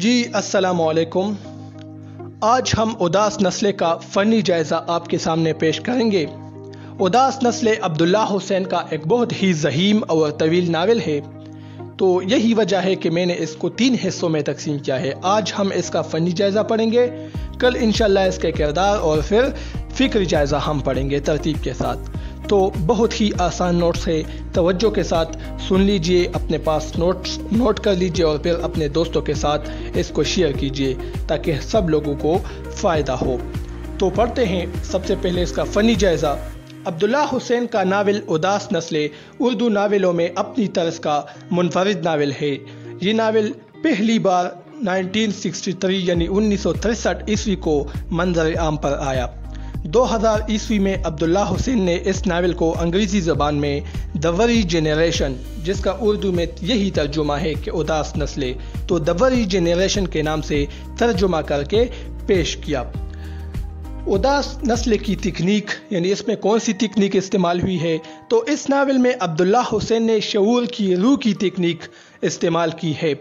جی السلام علیکم۔ آج ہم اداس نسلے کا فنی جائزہ آپ کے سامنے پیش کریں گے۔ اداس نسلے عبداللہ حسین کا ایک بہت ہی ذہین اور طویل ناول ہے، تو یہی وجہ ہے کہ میں نے اس کو 3 حصوں میں تقسیم کیا ہے۔ آج ہم اس کا فنی جائزہ پڑھیں گے، کل انشاءاللہ اس کے کردار اور پھر فکری جائزہ ہم پڑھیں گے ترتیب کے ساتھ۔ تو بہت ہی آسان نوٹس ہے، توجہ کے ساتھ سن لیجئے، اپنے پاس نوٹ کر لیجئے اور پھر اپنے دوستوں کے ساتھ اس کو شیئر کیجئے تاکہ سب لوگوں کو فائدہ ہو۔ تو پڑھتے ہیں سب سے پہلے اس کا فنی جائزہ۔ عبداللہ حسین کا ناول اداس نسلے اردو ناولوں میں اپنی طرز کا منفرد ناول ہے۔ یہ ناول پہلی بار 1963 یعنی 1963 عیسوی کو منظر عام پر آیا۔ 2000 عیسوی میں عبداللہ حسین نے اس ناول کو انگریزی زبان میں دی وری جنریشن، جس کا اردو میں یہی ترجمہ ہے کہ اداس نسلیں، تو دی وری جنریشن کے نام سے ترجمہ کر کے پیش کیا۔ اداس نسل کی تکنیک یعنی اس میں کون سی تکنیک استعمال ہوئی ہے، تو اس ناول میں عبداللہ حسین نے شعور کی روح کی تکنیک استعمال کی ہے۔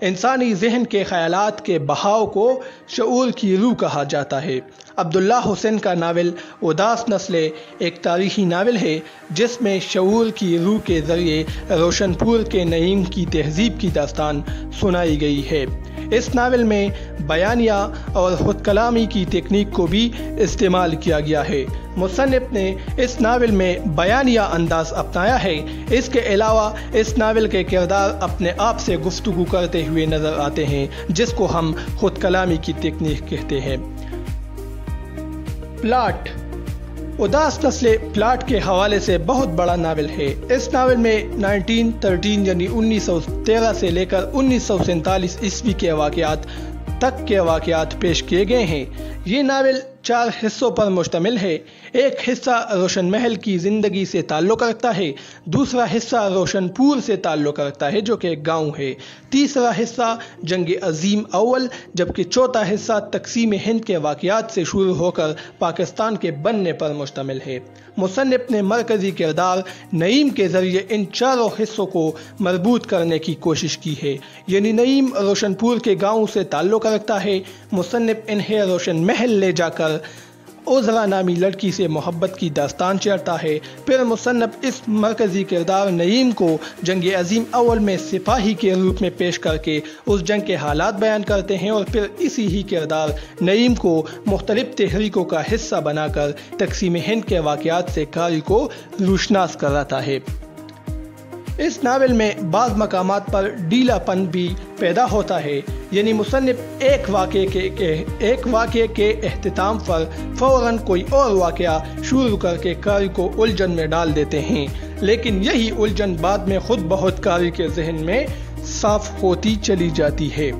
انسانی ذہن کے خیالات کے بہاؤ کو شعور کی روح کہا جاتا ہے۔ عبداللہ حسین کا ناول اداس نسلیں ایک تاریخی ناول ہے جس میں شعور کی روح کے ذریعے روشن پور کے نعیم کی تہذیب کی داستان سنائی گئی ہے۔ اس ناول میں بیانیہ اور خود کلامی کی تکنیک کو بھی استعمال کیا گیا ہے۔ مصنف نے اس ناول میں بیانیہ انداز اپنایا ہے۔ اس کے علاوہ اس ناول کے کردار اپنے آپ سے گفتگو کرتے ہوئے نظر آتے ہیں، جس کو ہم خود کلامی کی تکنیک کہتے ہیں۔ پلاٹ۔ اداس نسلیں پلاٹ کے حوالے سے بہت بڑا ناول ہے۔ اس ناول میں 1913 یعنی 1913 سے لے کر 1947 عیسوی کے واقعات تک کے واقعات پیش کیے گئے ہیں۔ یہ ناول 4 حصوں پر مشتمل ہے۔ ایک حصہ روشن محل کی زندگی سے تعلق رکھتا ہے، دوسرا حصہ روشن پور سے تعلق رکھتا ہے جو کہ ایک گاؤں ہے، تیسرا حصہ جنگ عظیم اول، جبکہ چوتھا حصہ تقسیم ہند کے واقعات سے شروع ہو کر پاکستان کے بننے پر مشتمل ہے۔ مصنف نے مرکزی کردار نعیم کے ذریعے ان 4 حصوں کو مربوط کرنے کی کوشش کی ہے، یعنی نعیم روشن پور کے گاؤں سے تعلق رکھتا ہے۔ مصنف انہیں روشن محل لے جا کر عذرا نامی لڑکی سے محبت کی داستان چڑھتا ہے۔ پھر مصنف اس مرکزی کردار نعیم کو جنگ عظیم اول میں سپاہی کے روپ میں پیش کر کے اس جنگ کے حالات بیان کرتے ہیں، اور پھر اسی ہی کردار نعیم کو مختلف تحریکوں کا حصہ بنا کر تقسیم ہند کے واقعات سے قاری کو روشناس کراتا ہے۔ اس ناول میں بعض مقامات پر ڈھیلا پن بھی پیدا ہوتا ہے، یعنی مصنف ایک واقعے کے اختتام پر فوراً کوئی اور واقعہ شروع کر کے قاری کو الجھن میں ڈال دیتے ہیں، لیکن یہی الجھن بعد میں خود بہت قاری کے ذہن میں صاف ہوتی چلی جاتی ہے۔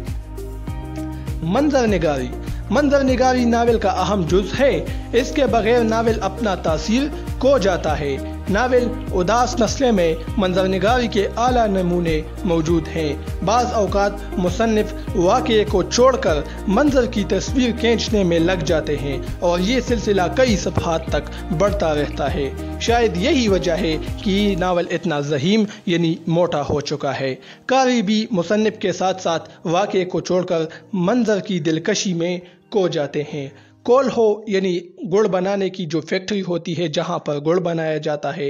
منظر نگاری۔ منظر نگاری ناول کا اہم جز ہے، اس کے بغیر ناول اپنا تاثیر کھو جاتا ہے۔ ناول اداس نسلیں میں منظر نگاری کے اعلیٰ نمونے موجود ہیں۔ بعض اوقات مصنف واقعے کو چھوڑ کر منظر کی تصویر کھینچنے میں لگ جاتے ہیں اور یہ سلسلہ کئی صفحات تک بڑھتا رہتا ہے۔ شاید یہی وجہ ہے کہ یہ ناول اتنا ضخیم یعنی موٹا ہو چکا ہے۔ قاری بھی مصنف کے ساتھ ساتھ واقعے کو چھوڑ کر منظر کی دلکشی میں کھو جاتے ہیں۔ کول ہو یعنی گڑ بنانے کی جو فیکٹری ہوتی ہے جہاں پر گڑ بنایا جاتا ہے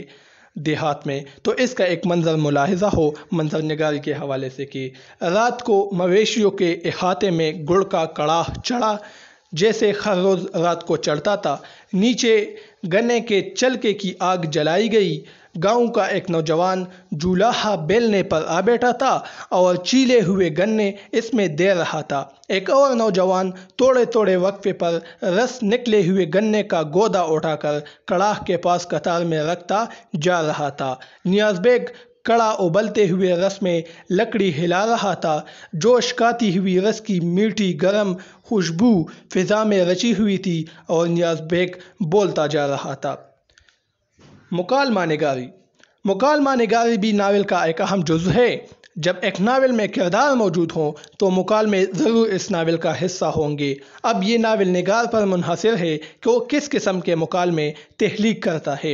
دیہات میں، تو اس کا ایک منظر ملاحظہ ہو منظر نگاری کے حوالے سے کہ رات کو مویشیوں کے احاطے میں گڑ کا کڑاہ چڑھا، جیسے ہر روز رات کو چڑھتا تھا۔ نیچے گنے کے چلکے کی آگ جلائی گئی۔ گاؤں کا ایک نوجوان جولاہا بیلنے پر آ بیٹھا تھا اور چیلے ہوئے گنے اس میں دے رہا تھا۔ ایک اور نوجوان تھوڑے تھوڑے وقفے پر رس نکلے ہوئے گنے کا گودا اٹھا کر کڑاہ کے پاس قطار میں رکھتا جا رہا تھا۔ نیاز بیگ کڑا ابلتے ہوئے رس میں لکڑی ہلا رہا تھا۔ جوش کھاتی ہوئی رس کی میٹھی گرم خوشبو فضا میں رچی ہوئی تھی اور نیاز بیگ بولتا جا رہا تھا۔ مکالمہ نگاری۔ مکالمہ نگاری بھی ناول کا ایک اہم جزو ہے۔ جب ایک ناول میں کردار موجود ہوں تو مکالمے ضرور اس ناول کا حصہ ہوں گے۔ اب یہ ناول نگار پر منحصر ہے کہ وہ کس قسم کے مکالمے تخلیق کرتا ہے۔